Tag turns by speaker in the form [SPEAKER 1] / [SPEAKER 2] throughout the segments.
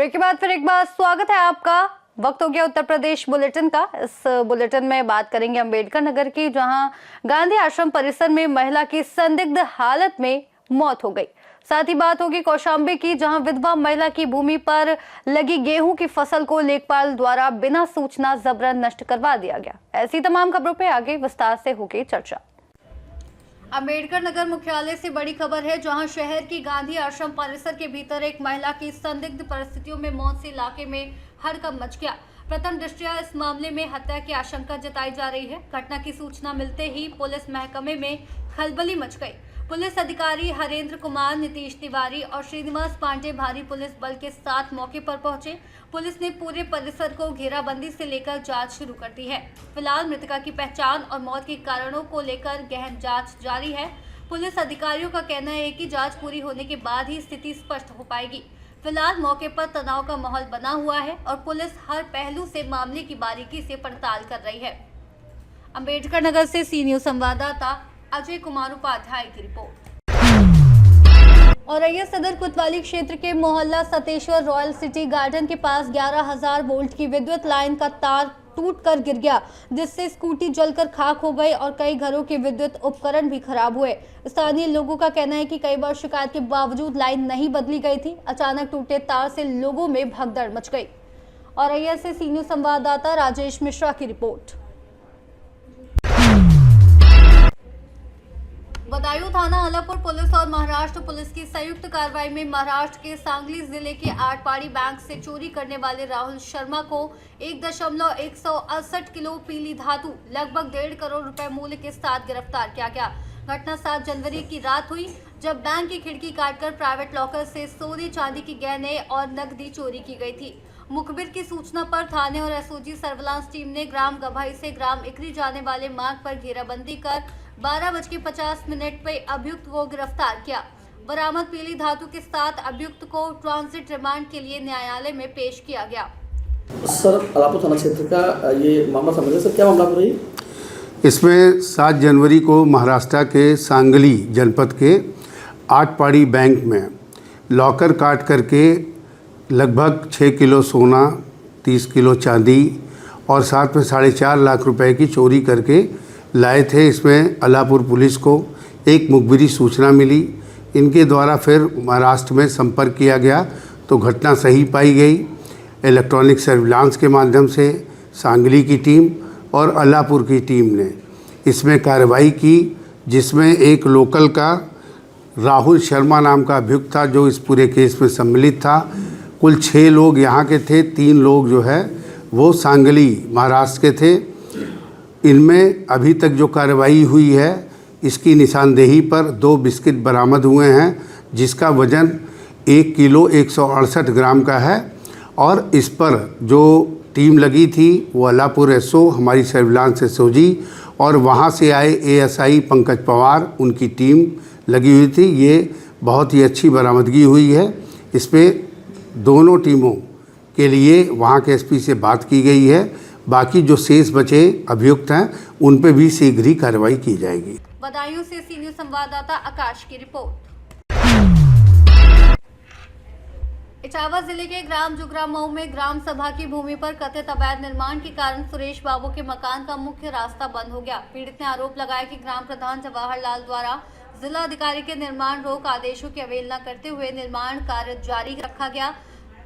[SPEAKER 1] Break के बाद फिर एक बार स्वागत है आपका। वक्त हो गया उत्तर प्रदेश बुलेटिन का। इस बुलेटिन में बात करेंगे अंबेडकर नगर की, जहां गांधी आश्रम परिसर में महिला की संदिग्ध हालत में मौत हो गई। साथ ही बात होगी कौशांबी की, जहां विधवा महिला की भूमि पर लगी गेहूं की फसल को लेखपाल द्वारा बिना सूचना जबरन नष्ट करवा दिया गया। ऐसी तमाम खबरों पर आगे विस्तार से होगी चर्चा। अंबेडकर नगर मुख्यालय से बड़ी खबर है, जहां शहर की गांधी आश्रम परिसर के भीतर एक महिला की संदिग्ध परिस्थितियों में मौत से इलाके में हड़कंप मच गया। प्रथम दृष्टया इस मामले में हत्या की आशंका जताई जा रही है। घटना की सूचना मिलते ही पुलिस महकमे में खलबली मच गई। पुलिस अधिकारी हरेंद्र कुमार, नीतीश तिवारी और श्रीनिवास पांडे भारी पुलिस बल के साथ मौके पर पहुंचे। पुलिस ने पूरे परिसर को घेराबंदी से लेकर जांच शुरू कर दी है। फिलहाल मृतका की पहचान और मौत के कारणों को लेकर गहन जांच जारी है। पुलिस अधिकारियों का कहना है कि जांच पूरी होने के बाद ही स्थिति स्पष्ट हो पाएगी। फिलहाल मौके पर तनाव का माहौल बना हुआ है और पुलिस हर पहलू से मामले की बारीकी से पड़ताल कर रही है। अंबेडकर नगर से सी न्यूज संवाददाता अजय कुमार उपाध्याय की रिपोर्ट। और रैया सदर कोतवाली क्षेत्र के मोहल्ला सतेश्वर रॉयल सिटी गार्डन के पास 11,000 वोल्ट की विद्युत लाइन का तार टूटकर गिर गया, जिससे स्कूटी जलकर खाक हो गई और कई घरों के विद्युत उपकरण भी खराब हुए। स्थानीय लोगों का कहना है कि कई बार शिकायत के बावजूद लाइन नहीं बदली गई थी। अचानक टूटे तार से लोगों में भगदड़ मच गई। और रैया से सी न्यूज संवाददाता राजेश मिश्रा की रिपोर्ट। बदायूं थाना, अलापुर पुलिस और महाराष्ट्र पुलिस की संयुक्त कार्रवाई में महाराष्ट्र के सांगली जिले के आटपाड़ी बैंक से चोरी करने वाले राहुल शर्मा को 1.168 किलो पीली धातु लगभग 1.5 करोड़ रुपए मूल्य के साथ गिरफ्तार किया गया। घटना 7 जनवरी की रात हुई, जब बैंक की खिड़की काटकर प्राइवेट लॉकर से सोने चांदी की गहने और नकदी चोरी की गई थी। मुखबिर की सूचना पर थाने और एसओजी सर्विलांस टीम ने ग्राम गभाई से ग्राम इकरी जाने वाले मार्ग पर घेराबंदी कर 12:50 पे अभियुक्त को गिरफ्तार किया। बरामद पीली धातु के साथ अभियुक्त को ट्रांजिट रिमांड के लिए न्यायालय में पेश किया गया।
[SPEAKER 2] सर, अलापुर थाना क्षेत्र का ये मामला समझे सर, क्या मामला हो रही?
[SPEAKER 3] इसमें 7 जनवरी को महाराष्ट्र के सांगली जनपद के आटपाड़ी बैंक में लॉकर काट करके लगभग 6 किलो सोना, 30 किलो चांदी और साथ में 4.5 लाख रुपए की चोरी करके लाए थे। इसमें अलापुर पुलिस को एक मुखबिरी सूचना मिली। इनके द्वारा फिर महाराष्ट्र में संपर्क किया गया तो घटना सही पाई गई। इलेक्ट्रॉनिक सर्विलांस के माध्यम से सांगली की टीम और अलापुर की टीम ने इसमें कार्रवाई की, जिसमें एक लोकल का राहुल शर्मा नाम का अभियुक्त था जो इस पूरे केस में सम्मिलित था। कुल 6 लोग यहाँ के थे, 3 लोग जो है वो सांगली महाराष्ट्र के थे। इनमें अभी तक जो कार्रवाई हुई है, इसकी निशानदेही पर 2 बिस्किट बरामद हुए हैं, जिसका वजन 1 किलो 168 ग्राम का है। और इस पर जो टीम लगी थी वो अलापुर एसओ, हमारी सर्विलांस एसओजी और वहाँ से आए एएसआई पंकज पवार, उनकी टीम लगी हुई थी। ये बहुत ही अच्छी बरामदगी हुई है। इस पर दोनों टीमों के लिए वहाँ के एसपी से बात की गई है। बाकी जो शेष बचे अभियुक्त हैं उन पे भी शीघ्र ही कार्रवाई की जाएगी।
[SPEAKER 1] बदायूं से सी न्यूज संवाददाता आकाश की रिपोर्ट। इटावा जिले के ग्राम जुगरा मऊ में ग्राम सभा की भूमि पर कथित अवैध निर्माण के कारण सुरेश बाबू के मकान का मुख्य रास्ता बंद हो गया। पीड़ित ने आरोप लगाया कि ग्राम प्रधान जवाहर लाल द्वारा जिला अधिकारी के निर्माण रोक आदेशों की अवहेलना करते हुए निर्माण कार्य जारी रखा गया,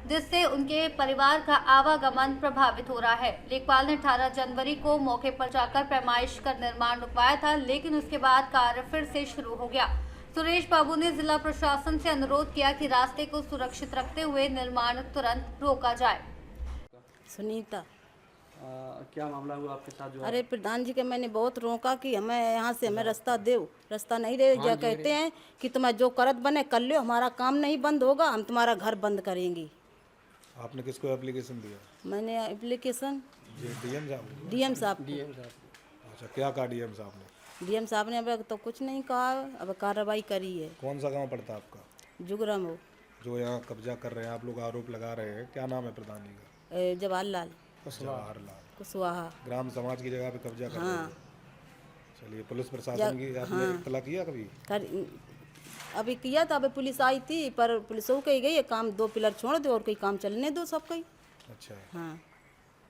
[SPEAKER 1] जिससे उनके परिवार का आवागमन प्रभावित हो रहा है। लेखपाल ने 18 जनवरी को मौके पर जाकर पैमाइश कर निर्माण रुकवाया था, लेकिन उसके बाद कार्य फिर से शुरू हो गया। सुरेश बाबू ने जिला प्रशासन से अनुरोध किया कि रास्ते को सुरक्षित रखते हुए निर्माण तुरंत रोका जाए।
[SPEAKER 4] सुनीता,
[SPEAKER 2] क्या मामला हुआ आपके साथ? जो
[SPEAKER 4] अरे प्रधान जी के मैंने बहुत रोका कि हमें यहाँ से हमें रास्ता दो, रास्ता नहीं दे जा कहते हैं कि तुम्हें जो करत बने कर लो, हमारा काम नहीं बंद होगा, हम तुम्हारा घर बंद करेंगे।
[SPEAKER 5] आपने किसको एप्लीकेशन दिया?
[SPEAKER 4] मैंने एप्लीकेशन
[SPEAKER 5] डीएम साहब। अच्छा, क्या कहा डीएम साहब ने?
[SPEAKER 4] डीएम साहब ने अब तो कुछ नहीं कहा, अब कार्रवाई करी है।
[SPEAKER 5] कौन सा गांव पड़ता है आपका?
[SPEAKER 4] जुगरम हो।
[SPEAKER 5] जो यहाँ कब्जा कर रहे हैं, आप लोग आरोप लगा रहे हैं, क्या नाम है प्रधान जी का?
[SPEAKER 4] जवाहरलाल
[SPEAKER 5] कुशवाहा। ग्राम समाज की जगह पे कब्जा कर रहे हैं। चलिए, पुलिस प्रशासन की आपने इत्तला किया कभी?
[SPEAKER 4] अभी किया था, अभी पुलिस आई थी, पर पुलिस वो कही गई है काम 2 पिलर छोड़ दो और कोई काम चलने दो सब कहीं।
[SPEAKER 5] अच्छा,
[SPEAKER 4] हाँ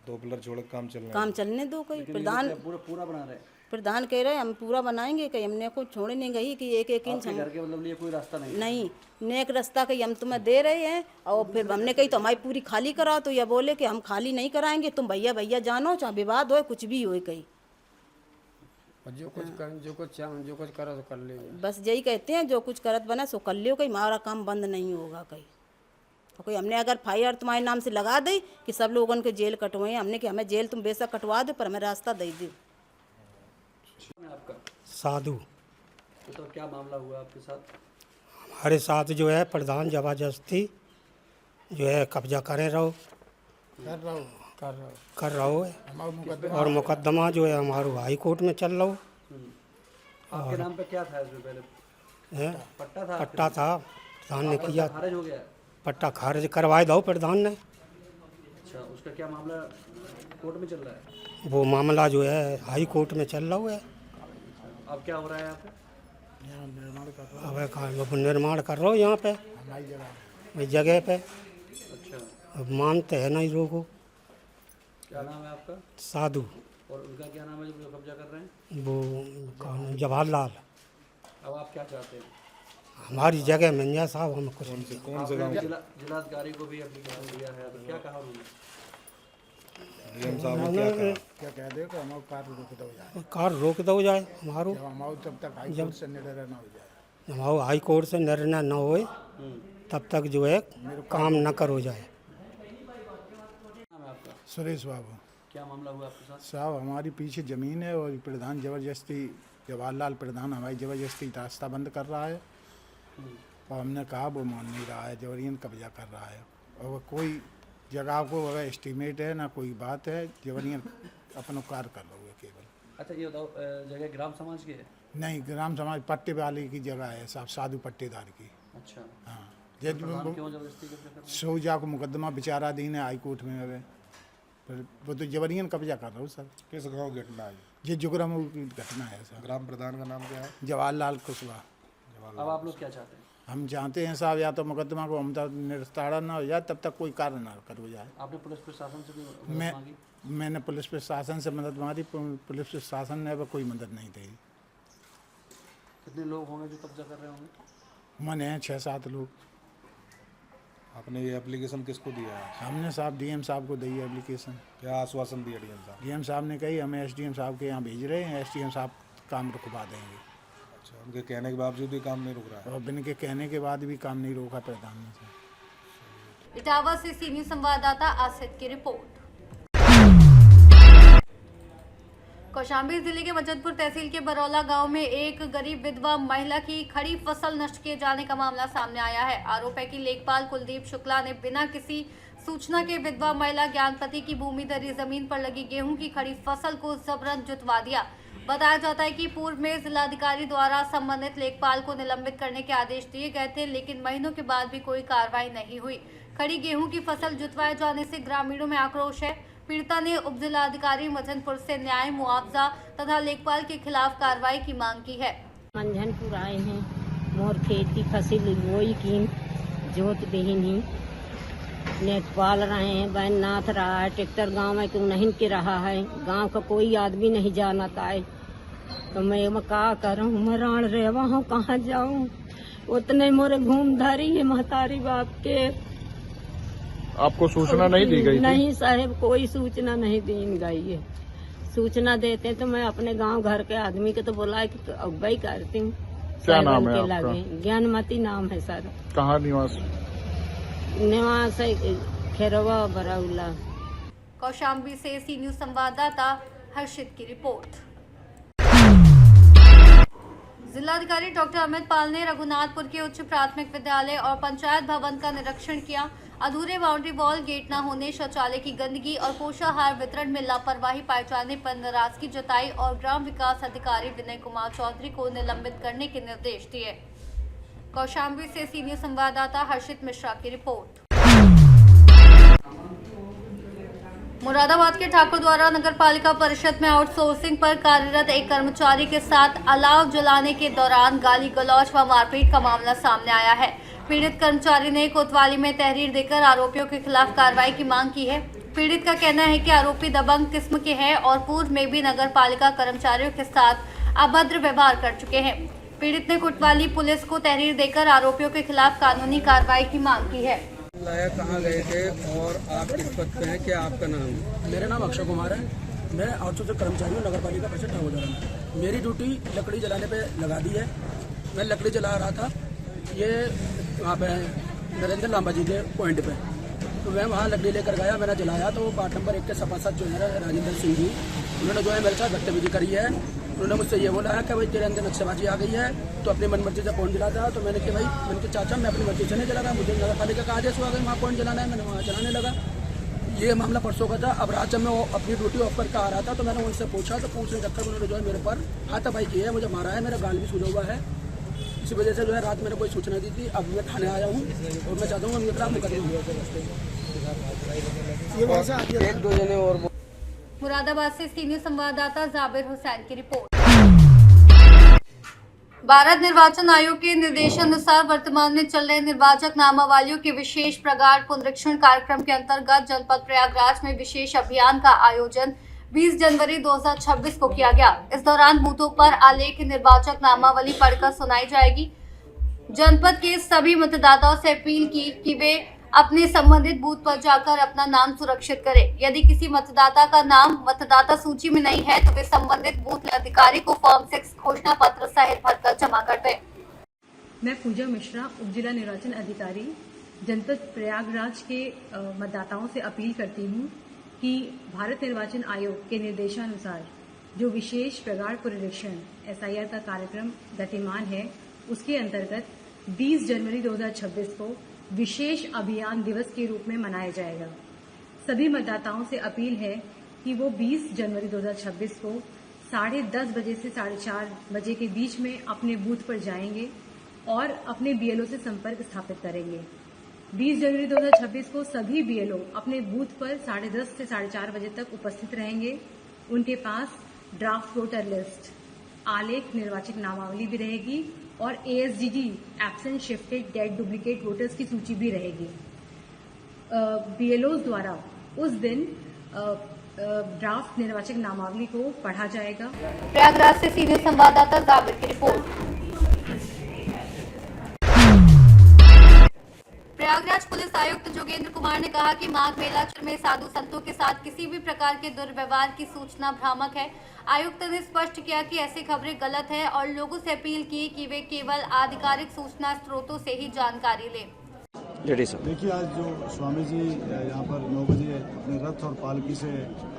[SPEAKER 5] 2 पिलर छोड़ के काम चल रहा है।
[SPEAKER 4] काम चलने दो कहीं। प्रधान
[SPEAKER 2] पूरा बना रहे हैं
[SPEAKER 4] प्रधान कह रहे हैं हम पूरा बनाएंगे, कहीं हमने को छोड़ नहीं गई कि एक इंच हम
[SPEAKER 2] घर के मतलब लिए कोई रास्ता नहीं
[SPEAKER 4] नहीं नेक रास्ता कहीं हम तुम्हें दे रहे हैं। और फिर हमने कही तो हमारी पूरी खाली करा, तो यह बोले कि हम खाली नहीं कराएंगे, तुम भैया भैया जानो, चाहे विवाद हो कुछ भी हो कहीं।
[SPEAKER 6] जो कुछ करो तो कर लेंगे।
[SPEAKER 4] बस यही कहते हैं जो कुछ करत बना सो कर लियो, कहीं हमारा काम बंद नहीं होगा कहीं। और कोई हमने अगर FIR तुम्हारे नाम से लगा दी कि सब लोगों के जेल कटवाए, हमने कि हमें जेल तुम बेशक कटवा दो पर हमें रास्ता दे दो।
[SPEAKER 2] आपका
[SPEAKER 6] साधु
[SPEAKER 2] तो क्या मामला हुआ आपके साथ?
[SPEAKER 6] हमारे साथ जो है प्रधान जबरदस्ती जो है कब्जा करे रहो कर रहो है, और मुकदमा जो है हमारो हाई कोर्ट में चल रहा
[SPEAKER 2] आपके नाम पे क्या था इसमें पहले?
[SPEAKER 6] है।
[SPEAKER 2] पट्टा था?
[SPEAKER 6] पट्टा था, प्रधान ने किया,
[SPEAKER 2] खारिज हो गया?
[SPEAKER 6] पट्टा खारिज करवाए दो प्रधान ने।
[SPEAKER 2] अच्छा, उसका क्या मामला कोर्ट में चल रहा है?
[SPEAKER 6] वो मामला जो है हाई कोर्ट में चल रहा है।
[SPEAKER 2] अब क्या हो रहा है यहाँ पे?
[SPEAKER 6] अब निर्माण कर रहा हो यहाँ पे इस जगह पे।
[SPEAKER 2] अच्छा,
[SPEAKER 6] अब मानते हैं नहीं लोगों।
[SPEAKER 2] क्या नाम है आपका?
[SPEAKER 6] साधु।
[SPEAKER 2] और उनका क्या नाम है जो कब्जा कर रहे हैं?
[SPEAKER 6] वो कौन, जवाहरलाल।
[SPEAKER 2] अब आप क्या चाहते हैं?
[SPEAKER 6] हमारी जगह मिल जाए साहब, हम कुछ नहीं।
[SPEAKER 5] कौन से गाँव?
[SPEAKER 2] जिलाधिकारी को भी एप्लीकेशन दिया है, तो क्या कहा उन्होंने?
[SPEAKER 5] डीएम साहब ने क्या कहा?
[SPEAKER 6] कार रोक दो जाए हमारो, जब हमारो हाई कोर्ट से निर्णय न होए तब तक जो है काम न करो जाए।
[SPEAKER 2] नाम है आपका?
[SPEAKER 7] सुरेश बाबू
[SPEAKER 2] क्या मामला हुआ आपके साथ?
[SPEAKER 7] साहब, हमारी पीछे ज़मीन है और प्रधान ज़बरदस्ती, जवाहरलाल प्रधान हमारी ज़बरदस्ती रास्ता बंद कर रहा है। और हमने कहा वो मान नहीं रहा है, जबरियन कब्जा कर रहा है। और कोई जगह को अगर एस्टीमेट है ना कोई बात है, जबरियन अपना कार्य कर रहा है केवल।
[SPEAKER 2] अच्छा, ये बताओ जगह ग्राम समाज की है?
[SPEAKER 7] नहीं, ग्राम समाज पट्टे वाले की जगह है साहब, साधु पट्टेदार की।
[SPEAKER 2] अच्छा,
[SPEAKER 7] हाँ,
[SPEAKER 2] प्रधान क्यों जबरदस्ती कब्जा कर रहे हैं?
[SPEAKER 7] सोजा को मुकदमा विचाराधीन है हाई कोर्ट में। अब पर वो तो जबरियन कब्जा कर रहा हूँ सर।
[SPEAKER 5] किस गाँव की घटना है?
[SPEAKER 7] ये जुगराम की घटना है सर।
[SPEAKER 5] ग्राम प्रधान का नाम क्या है?
[SPEAKER 7] जवाहरलाल कुशवाहा।
[SPEAKER 2] अब आप लोग क्या चाहते हैं?
[SPEAKER 7] हम चाहते हैं साहब या तो मुकदमा को हम तक निस्तारण ना हो जाए, तब तक कोई कार्य ना करो जाए।
[SPEAKER 2] आपने पुलिस प्रशासन से भी मदद मांगी?
[SPEAKER 7] मैंने पुलिस प्रशासन से मदद मांगी, पुलिस प्रशासन ने अब कोई मदद नहीं दी।
[SPEAKER 2] कितने लोग होंगे जो कब्जा कर रहे होंगे?
[SPEAKER 7] मन है 6-7 लोग।
[SPEAKER 5] आपने ये एप्लीकेशन किसको दिया है?
[SPEAKER 7] हमने साहब डीएम साहब को दी है एप्लीकेशन।
[SPEAKER 5] क्या आश्वासन दिया डीएम साहब?
[SPEAKER 7] डीएम साहब ने कही हमें एसडीएम साहब के यहाँ भेज रहे हैं, एसडीएम साहब काम रुकवा देंगे।
[SPEAKER 5] अच्छा, उनके कहने के बावजूद भी काम नहीं रुक रहा है?
[SPEAKER 7] और बिन के कहने के बाद भी काम नहीं रोका प्रधान ने।
[SPEAKER 1] इटावा से सीनियर संवाददाता आसिफ की रिपोर्ट। कौशाम्बी जिले के मजदपुर तहसील के बरौला गांव में एक गरीब विधवा महिला की खड़ी फसल नष्ट किए जाने का मामला सामने आया है। आरोप है कि लेखपाल कुलदीप शुक्ला ने बिना किसी सूचना के विधवा महिला ज्ञानपति की भूमिधरी जमीन पर लगी गेहूं की खड़ी फसल को जबरन जुतवा दिया। बताया जाता है कि पूर्व में जिलाधिकारी द्वारा संबंधित लेखपाल को निलंबित करने के आदेश दिए गए थे, लेकिन महीनों के बाद भी कोई कार्रवाई नहीं हुई। खड़ी गेहूं की फसल जुतवाए जाने से ग्रामीणों में आक्रोश है। पीड़िता ने उप जिलाधिकारी मदनपुर से न्याय, मुआवजा तथा लेखपाल के खिलाफ कार्रवाई की मांग की है।
[SPEAKER 8] मंझनपुर आए हैं, मोर खेती फसल बोई की जोत देहिनी लेखपाल रहे हैं, बैन नाथ रहा है, ट्रैक्टर गांव में क्यों नहीं के रहा है, गांव का कोई आदमी नहीं जानता है। तो मैं का करूं, मराण रे वहाँ कहाँ जाऊं, उतने मोरे घूम धारी है महतारी बाप के।
[SPEAKER 5] आपको सूचना नहीं दी गई?
[SPEAKER 8] नहीं साहब, कोई सूचना नहीं दी गई है। सूचना देते तो मैं अपने गांव घर के आदमी के तो बुला के अगुवाई करती हूँ।
[SPEAKER 5] क्या नाम है आपका?
[SPEAKER 8] ज्ञानमती नाम है सर।
[SPEAKER 5] कहाँ निवास?
[SPEAKER 8] निवास खेरवा बरौला।
[SPEAKER 1] कौशाम्बी से सी न्यूज संवाददाता हर्षित की रिपोर्ट। जिलाधिकारी डॉक्टर अमित पाल ने रघुनाथपुर के उच्च प्राथमिक विद्यालय और पंचायत भवन का निरीक्षण किया। अधूरे बाउंड्री वॉल, गेट न होने, शौचालय की गंदगी और पोषाहार वितरण में लापरवाही पाए जाने पर नाराजगी जताई और ग्राम विकास अधिकारी विनय कुमार चौधरी को निलंबित करने के निर्देश दिए। कौशाम्बी से सीनियर संवाददाता हर्षित मिश्रा की रिपोर्ट। मुरादाबाद के ठाकुर द्वारा नगर पालिका परिषद में आउटसोर्सिंग पर कार्यरत एक कर्मचारी के साथ अलाव जलाने के दौरान गाली गलौज व मारपीट का मामला सामने आया है। पीड़ित कर्मचारी ने कोतवाली में तहरीर देकर आरोपियों के खिलाफ कार्रवाई की मांग की है। पीड़ित का कहना है कि आरोपी दबंग किस्म के हैं और पूर्व में भी नगर पालिका कर्मचारियों के साथ अभद्र व्यवहार कर चुके हैं। पीड़ित ने कोतवाली पुलिस को तहरीर देकर आरोपियों के खिलाफ कानूनी कार्रवाई की मांग की है।
[SPEAKER 9] लाया कहाँ गए थे और आप किस पद पे हैं, क्या आपका नाम है?
[SPEAKER 10] मेरा नाम अक्षय कुमार है। मैं आउटसोर्सिंग कर्मचारी हूँ नगर पालिका परिषद ठाकुर में। मेरी ड्यूटी लकड़ी जलाने पे लगा दी है। मैं लकड़ी जला रहा था, ये वहाँ पे नरेंद्र लांबा जी के पॉइंट पे, तो मैं वहाँ लकड़ी लेकर गया, मैंने जलाया तो वार्ड नंबर 1 के सभासद जो है राजेंद्र सिंह जी, उन्होंने जो है मेरे साथ बदतमीजी करी है। उन्होंने मुझसे ये बोला है कि भाई तेरे अंदर नक्शेबाजी आ गई है, तो अपनी मनमर्जी से पॉइंट जलाता है। तो मैंने कहा भाई, मैंने कहा चाचा मैं अपनी मर्जी से नहीं जला रहा, मुझे नगर पालिका का आदेश हुआ गया वहाँ पॉइंट जलाना है, मैंने वहाँ जलाने लगा। ये मामला परसों का था। अब रात जब मैं अपनी ड्यूटी ऑफ करके आ रहा था तो मैंने उनसे पूछा, तो पूछने चक्कर उन्होंने जो है मेरे पर हाथापाई की है, मुझे मारा है, मेरा गाल भी सूजा हुआ है। इसी वजह से जो है रात मैंने कोई सूचना दी थी। अब मैं थाने आया हूँ और मैं चाहता हूँ उनके खिलाफ मुकदमा।
[SPEAKER 9] एक दो जने और
[SPEAKER 1] मुरादाबाद से सीनियर संवाददाता जाबिर हुसैन की रिपोर्ट। भारत निर्वाचन आयोग के निर्देशानुसार वर्तमान में चल रहे निर्वाचक नामावलियों के विशेष प्रगाढ़ पुनरीक्षण कार्यक्रम के अंतर्गत जनपद प्रयागराज में विशेष अभियान का आयोजन 20 जनवरी 2026 को किया गया। इस दौरान बूथों पर आलेख निर्वाचक नामावली पढ़कर सुनाई जाएगी। जनपद के सभी मतदाताओं से अपील की कि वे अपने संबंधित बूथ पर जाकर अपना नाम सुरक्षित करें। यदि किसी मतदाता का नाम मतदाता सूची में नहीं है तो वे संबंधित बूथ अधिकारी को फॉर्म 6 घोषणा पत्र सहित भरकर जमा कर दें।
[SPEAKER 11] मैं पूजा मिश्रा, उपजिला निर्वाचन अधिकारी, जनपद प्रयागराज के मतदाताओं से अपील करती हूँ कि भारत निर्वाचन आयोग के निर्देशानुसार जो विशेष प्रगाढ़ पुनरीक्षण SIR का कार्यक्रम गतिमान है, उसके अंतर्गत 20 जनवरी 2026 को विशेष अभियान दिवस के रूप में मनाया जाएगा। सभी मतदाताओं से अपील है कि वो 20 जनवरी 2026 को 10:30 बजे से 4:30 बजे के बीच में अपने बूथ पर जाएंगे और अपने BLO से संपर्क स्थापित करेंगे। 20 जनवरी 2026 को सभी BLO अपने बूथ पर 10:30 से 4:30 बजे तक उपस्थित रहेंगे। उनके पास ड्राफ्ट वोटर लिस्ट, आलेख निर्वाचक नामावली भी रहेगी और ASDG absent, shifted, dead, duplicate voters की सूची भी रहेगी। BLOs द्वारा उस दिन ड्राफ्ट निर्वाचक नामावली को पढ़ा जाएगा।
[SPEAKER 1] प्रयागराज से सीनियर संवाददाता जाबिर की रिपोर्ट। प्रयागराज पुलिस आयुक्त जोगेंद्र कुमार ने कहा कि माघ मेला में साधु संतों के साथ किसी भी प्रकार के दुर्व्यवहार की सूचना भ्रामक है। आयुक्त ने स्पष्ट किया कि ऐसी खबरें गलत है और लोगों से अपील की कि वे केवल आधिकारिक सूचना स्रोतों से ही जानकारी लें।
[SPEAKER 7] देखिए, आज जो स्वामी जी यहाँ पर 9 बजे अपने रथ और पालकी से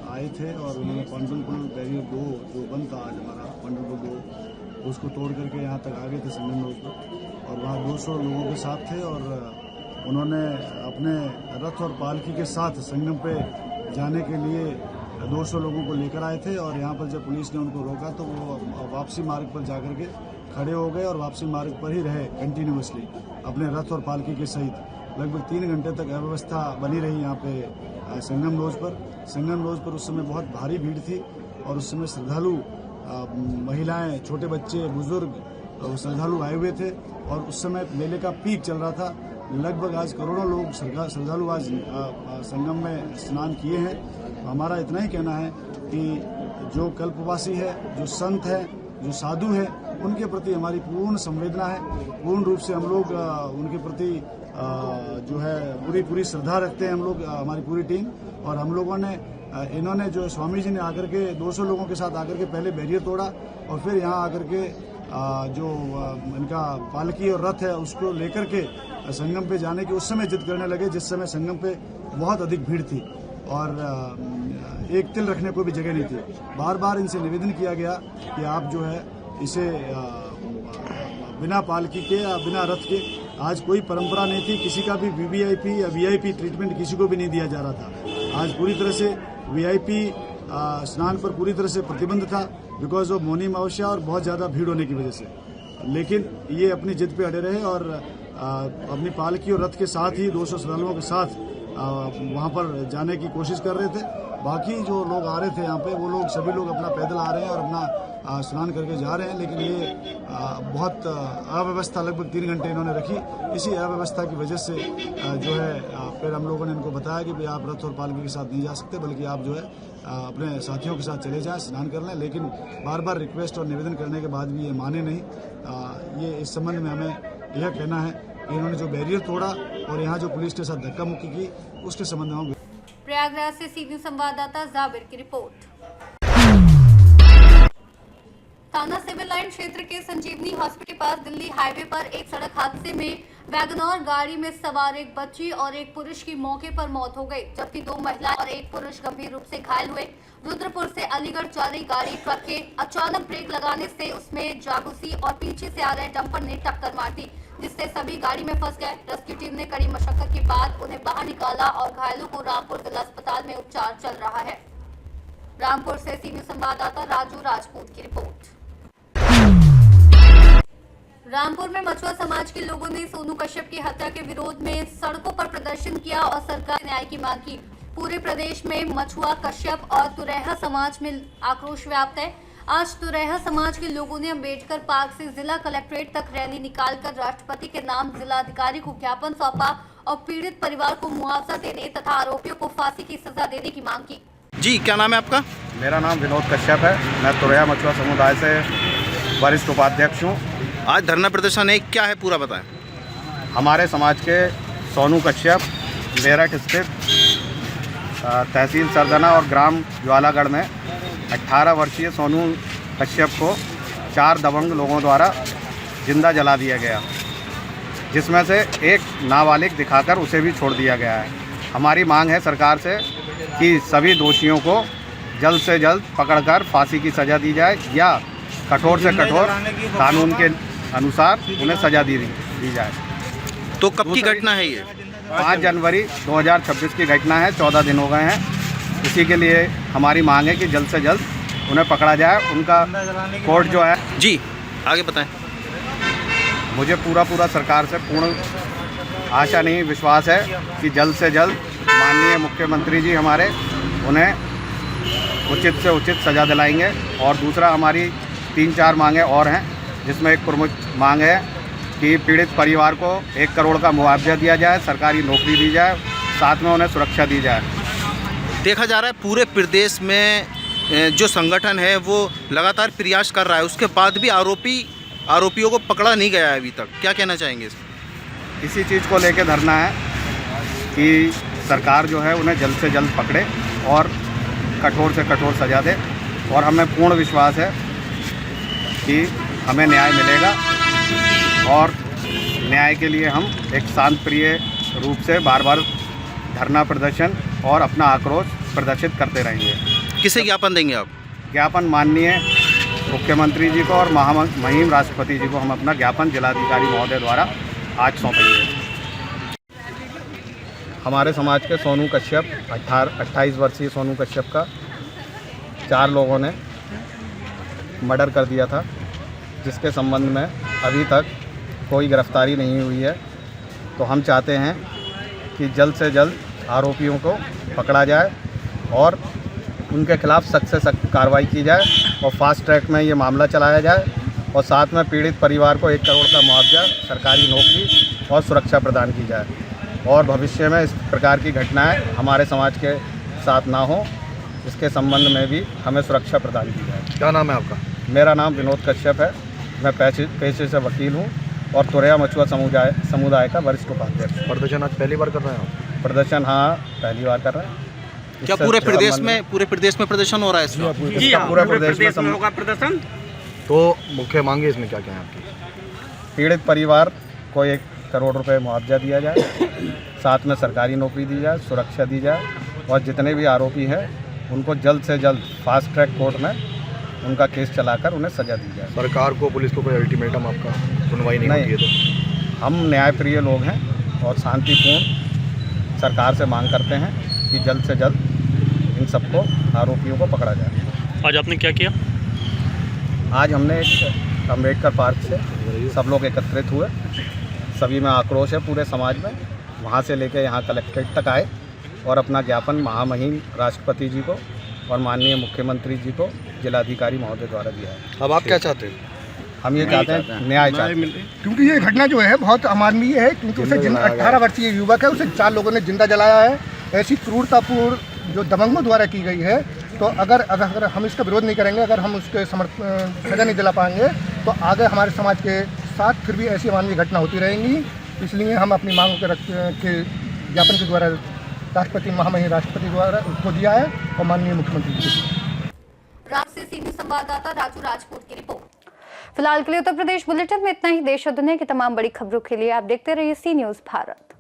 [SPEAKER 7] आए थे और उन्होंने पंडलपुर बैरियर 2 जो बंद था आज हमारा पंडलपुर 2, उसको तोड़ करके यहाँ तक आ गए थे संगम रोड पर, और वहाँ 200 लोगों के साथ थे और उन्होंने अपने रथ और पालकी के साथ संगम पे जाने के लिए 200 लोगों को लेकर आए थे। और यहाँ पर जब पुलिस ने उनको रोका तो वो वापसी मार्ग पर जाकर के खड़े हो गए और वापसी मार्ग पर ही रहे कंटिन्यूअसली अपने रथ और पालकी के सहित। लगभग 3 घंटे तक अव्यवस्था बनी रही यहाँ पे संगम रोड पर। संगम रोड पर उस समय बहुत भारी भीड़ थी और उस समय श्रद्धालु महिलाएं, छोटे बच्चे, बुजुर्ग श्रद्धालु आए हुए थे और उस समय मेले का पीक चल रहा था। लगभग आज करोड़ों लोग श्रद्धालु आज संगम में स्नान किए हैं। हमारा इतना ही कहना है कि जो कल्पवासी है, जो संत है, जो साधु है, उनके प्रति हमारी पूर्ण संवेदना है। पूर्ण रूप से हम लोग उनके प्रति जो है पूरी श्रद्धा रखते हैं हम लोग, हमारी पूरी टीम। और हम लोगों ने इन्होंने जो स्वामी जी ने आकर के 200 लोगों के साथ आकर के पहले बैरियर तोड़ा और फिर यहाँ आकर के जो इनका पालकी और रथ है उसको लेकर के संगम पे जाने की उस समय जिद करने लगे जिस समय संगम पे बहुत अधिक भीड़ थी और एक तिल रखने को भी जगह नहीं थी। बार बार इनसे निवेदन किया गया कि आप जो है इसे बिना पालकी के या बिना रथ के, आज कोई परंपरा नहीं थी, किसी का भी VVIP या VIP ट्रीटमेंट किसी को भी नहीं दिया जा रहा था। आज पूरी तरह से VIP स्नान पर पूरी तरह से प्रतिबंध था बिकॉज ऑफ मौनी अमावस्या और बहुत ज़्यादा भीड़ होने की वजह से। लेकिन ये अपनी जिद पे अड़े रहे और अपनी पालकी और रथ के साथ ही 200 श्रद्धालुओं के साथ वहाँ पर जाने की कोशिश कर रहे थे
[SPEAKER 12] बाकी जो लोग आ रहे थे यहाँ पे वो लोग सभी लोग अपना पैदल आ रहे हैं और अपना स्नान करके जा रहे हैं, लेकिन ये बहुत अव्यवस्था लगभग 3 घंटे इन्होंने रखी। इसी अव्यवस्था की वजह से जो है फिर हम लोगों ने इनको बताया कि भाई आप रथ और पालकी के साथ नहीं जा सकते, बल्कि आप जो है अपने साथियों के साथ चले जाएं, स्नान कर लें। लेकिन बार बार रिक्वेस्ट और निवेदन करने के बाद भी ये माने नहीं। ये इस संबंध में हमें यह कहना है कि इन्होंने जो बैरियर तोड़ा और यहाँ जो पुलिस के साथ धक्का मुक्की की, उसके संबंध में हम
[SPEAKER 1] प्रयागराज से सीधी संवाददाता जाबिर की रिपोर्ट। थाना सिविल लाइन क्षेत्र के संजीवनी हॉस्पिटल के पास दिल्ली हाईवे पर एक सड़क हादसे में वैगनआर गाड़ी में सवार एक बच्ची और एक पुरुष की मौके पर मौत हो गई, जबकि 2 महिलाएं और एक पुरुष गंभीर रूप से घायल हुए। रुद्रपुर से अलीगढ़ जा रही गाड़ी ट्रक के अचानक ब्रेक लगाने से उसमें जा घुसी और पीछे से आ रहे डंपर ने टक्कर मार दी, जिससे सभी गाड़ी में फंस गए। रेस्क्यू टीम ने कड़ी मशक्कत के बाद उन्हें बाहर निकाला और घायलों को रामपुर जिला अस्पताल में उपचार चल रहा है। रामपुर से सीनियर संवाददाता राजू राजपूत की रिपोर्ट। रामपुर में मछुआ समाज के लोगों ने सोनू कश्यप की हत्या के विरोध में सड़कों पर प्रदर्शन किया और सरकार से न्याय की मांग की। पूरे प्रदेश में मछुआ, कश्यप और तुरैहा समाज में आक्रोश व्याप्त है। आज तुरैहा समाज के लोगों ने अंबेडकर पार्क से जिला कलेक्ट्रेट तक रैली निकालकर राष्ट्रपति के नाम जिलाधिकारी को ज्ञापन सौंपा और पीड़ित परिवार को मुआवजा देने तथा आरोपियों को फांसी की सजा देने की मांग की।
[SPEAKER 13] जी, क्या नाम है आपका?
[SPEAKER 14] मेरा नाम विनोद कश्यप है। मैं तुरैया मछुआ समुदाय से वरिष्ठ उपाध्यक्ष हूँ।
[SPEAKER 13] आज धरना प्रदर्शन है, क्या है पूरा बताएं।
[SPEAKER 14] हमारे समाज के सोनू कश्यप मेरठ स्थित तहसील सरदना और ग्राम ज्वालागढ़ में 18 वर्षीय सोनू कश्यप को 4 दबंग लोगों द्वारा जिंदा जला दिया गया, जिसमें से एक नाबालिग दिखाकर उसे भी छोड़ दिया गया है। हमारी मांग है सरकार से कि सभी दोषियों को जल्द से जल्द पकड़कर फांसी की सज़ा दी जाए या कठोर से कठोर कानून के अनुसार उन्हें सजा दी जाए।
[SPEAKER 13] तो कब की घटना है ये?
[SPEAKER 14] 5 जनवरी 2026 की घटना है। 14 दिन हो गए हैं। इसी के लिए हमारी मांग है कि जल्द से जल्द उन्हें पकड़ा जाए। उनका कोर्ट जो है।
[SPEAKER 13] जी, आगे बताएं।
[SPEAKER 14] मुझे पूरा सरकार से पूर्ण आशा नहीं, विश्वास है कि जल्द से जल्द माननीय मुख्यमंत्री जी हमारे उन्हें उचित से उचित सज़ा दिलाएंगे। और दूसरा, हमारी 3-4 मांगें और हैं, जिसमें एक प्रमुख मांग है कि पीड़ित परिवार को 1 करोड़ का मुआवजा दिया जाए, सरकारी नौकरी दी जाए, साथ में उन्हें सुरक्षा दी जाए।
[SPEAKER 13] देखा जा रहा है पूरे प्रदेश में जो संगठन है वो लगातार प्रयास कर रहा है, उसके बाद भी आरोपियों को पकड़ा नहीं गया है अभी तक। क्या कहना चाहेंगे?
[SPEAKER 14] इसी चीज़ को लेकर धरना है कि सरकार जो है उन्हें जल्द से जल्द पकड़े और कठोर से कठोर सज़ा दे। और हमें पूर्ण विश्वास है कि हमें न्याय मिलेगा और न्याय के लिए हम एक शांतप्रिय रूप से बार बार धरना प्रदर्शन और अपना आक्रोश प्रदर्शित करते रहेंगे।
[SPEAKER 13] किसे ज्ञापन देंगे आप?
[SPEAKER 14] ज्ञापन माननीय मुख्यमंत्री जी को और महामहिम राष्ट्रपति जी को हम अपना ज्ञापन जिलाधिकारी महोदय द्वारा आज सौंपेंगे। हमारे समाज के सोनू कश्यप 28 वर्षीय सोनू कश्यप का 4 लोगों ने मर्डर कर दिया था, जिसके संबंध में अभी तक कोई गिरफ्तारी नहीं हुई है। तो हम चाहते हैं कि जल्द से जल्द आरोपियों को पकड़ा जाए और उनके खिलाफ सख्त से सख्त कार्रवाई की जाए और फास्ट ट्रैक में ये मामला चलाया जाए और साथ में पीड़ित परिवार को 1 करोड़ का मुआवजा, सरकारी नौकरी और सुरक्षा प्रदान की जाए। और भविष्य में इस प्रकार की घटनाएं हमारे समाज के साथ ना हो, इसके संबंध में भी हमें सुरक्षा प्रदान की जाए।
[SPEAKER 5] क्या नाम है आपका?
[SPEAKER 14] मेरा नाम विनोद कश्यप है। मैं पेशे से वकील हूँ और तुरैया मछुआ समुदाय का वरिष्ठ उपाध्यक्ष।
[SPEAKER 5] प्रदर्शन आज पहली बार कर रहे हैं?
[SPEAKER 14] प्रदर्शन हाँ, पहली बार कर रहे हैं।
[SPEAKER 13] क्या पूरे प्रदेश में प्रदर्शन हो रहा है इसका?
[SPEAKER 14] पूरे प्रदेश में
[SPEAKER 10] होगा प्रदर्शन।
[SPEAKER 5] तो मुख्य मांगे इसमें क्या क्या है आपकी?
[SPEAKER 14] पीड़ित परिवार को 1 करोड़ रुपए मुआवजा दिया जाए, साथ में सरकारी नौकरी दी जाए, सुरक्षा दी जाए और जितने भी आरोपी हैं उनको जल्द से जल्द फास्ट ट्रैक कोर्ट में उनका केस चलाकर उन्हें सजा दी जाए।
[SPEAKER 5] सरकार को, पुलिस को कोई अल्टीमेटम आपका सुनवाई नहीं होती है? तो
[SPEAKER 14] हम न्यायप्रिय लोग हैं और शांतिपूर्ण सरकार से मांग करते हैं कि जल्द से जल्द इन सबको आरोपियों को पकड़ा जाए।
[SPEAKER 15] आज आपने क्या किया?
[SPEAKER 14] आज हमने एक अम्बेडकर पार्क से सब लोग एकत्रित हुए। सभी में आक्रोश है पूरे समाज में। वहाँ से लेकर यहाँ कलेक्ट्रेट तक आए और अपना ज्ञापन महामहिम राष्ट्रपति जी को और माननीय मुख्यमंत्री जी को जिलाधिकारी महोदय द्वारा दिया है।
[SPEAKER 5] अब आप क्या चाहते हैं?
[SPEAKER 14] हम ये चाहते हैं न्याय चाहते हैं,
[SPEAKER 15] क्योंकि ये घटना जो है बहुत अमानवीय है, क्योंकि उसे 18 वर्षीय युवक है, उसे 4 लोगों ने जिंदा जलाया है। ऐसी क्रूरतापूर्ण जो दबंगों द्वारा की गई है, तो अगर हम इसका विरोध नहीं करेंगे, अगर हम उसके सजा नहीं दिला पाएंगे, तो आगे हमारे समाज के साथ फिर भी ऐसी अमानवीय घटना होती रहेंगी। इसलिए हम अपनी मांगों के ज्ञापन के द्वारा राष्ट्रपति महामहिम राष्ट्रपति द्वारा उसको दिया है और माननीय मुख्यमंत्री जी को।
[SPEAKER 1] रांची से सीनियर संवाददाता राजू राजपूत की रिपोर्ट। फिलहाल के लिए उत्तर प्रदेश बुलेटिन में इतना ही। देश और दुनिया की तमाम बड़ी खबरों के लिए आप देखते रहिए सी न्यूज़ भारत।